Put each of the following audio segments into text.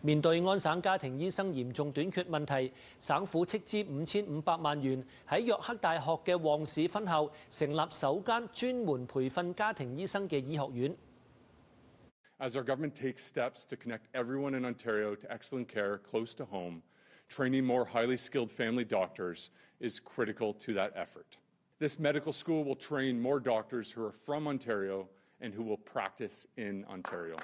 面對安省家庭醫生嚴重短缺問題，省府斥資5500萬元喺約克大學嘅旺市分校成立首間專門培訓家庭醫生嘅醫學院。As our government takes steps to connect everyone in Ontario to excellent care close to home, training more highly skilled family doctors is critical to that effort. This medical school will train more doctors who are from Ontario and who will practice in Ontario.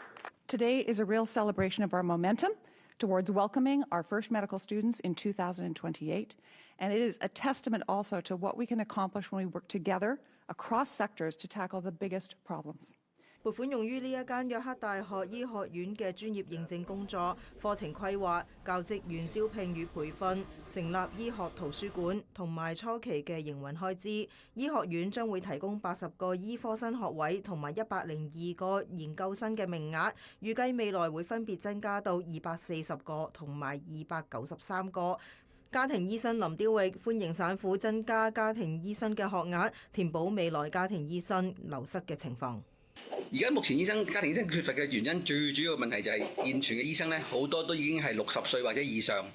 Today is a real celebration of our momentum towards welcoming our first medical students in 2028, and it is a testament also to what we can accomplish when we work together across sectors to tackle the biggest problems. 撥款用於呢一間約克大學醫學院嘅專業認證工作、課程規劃、教職員招聘與培訓、成立醫學圖書館同埋初期嘅營運開支。醫學院將會提供80個醫科生學位同埋102個研究生嘅名額，預計未來會分別增加到240個同埋293個。家庭醫生林雕域歡迎省府增加家庭醫生嘅學額，填補未來家庭醫生流失嘅情況。而家目前家庭醫生缺乏嘅原因，最主要嘅問題就係現存嘅醫生咧，好多都已經係60歲或者以上，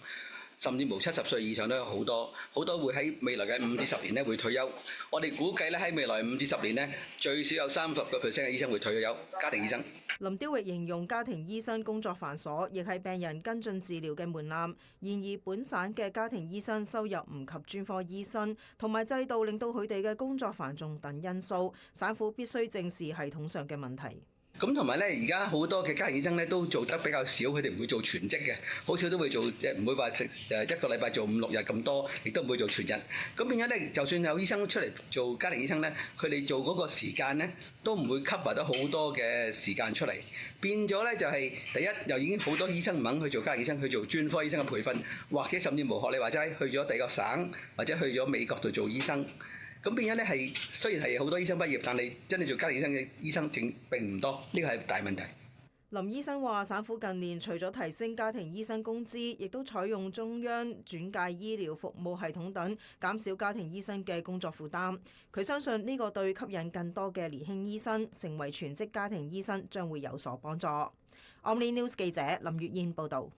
甚至乎70歲以上都有好多會喺未來嘅5至10年咧會退休。我哋估計咧喺未來5至10年咧，最少有30%嘅醫生會退休，家庭醫生。林雕域形容家庭醫生工作繁瑣，亦係病人跟進治療嘅門檻。然而，本省嘅家庭醫生收入唔及專科醫生，同埋制度令到佢哋嘅工作繁重等因素，省府必須正視系統上嘅問題。咁同埋咧，而家好多嘅家庭醫生咧都做得比較少，佢哋唔會做全職嘅，好少都會做唔會話一個禮拜做5、6日咁多，亦都唔會做全日。咁變咗咧，就算有醫生出嚟做家庭醫生咧，佢哋做嗰個時間咧都唔會 cover 得好多嘅時間出嚟。變咗咧就係第一，又已經好多醫生唔肯去做家庭醫生，去做專科醫生嘅培訓，或者甚至無學你話齋去咗第二個省或者去咗美國度做醫生。咁變咗咧係雖然係好多醫生畢業，但係真係做家庭醫生嘅醫生並唔多，呢個係大問題。林醫生話：省府近年除咗提升家庭醫生工資，亦都採用中央轉介醫療服務系統等，減少家庭醫生嘅工作負擔。佢相信呢個對吸引更多嘅年輕醫生成為全職家庭醫生將會有所幫助。Omni News 記者林月燕報導。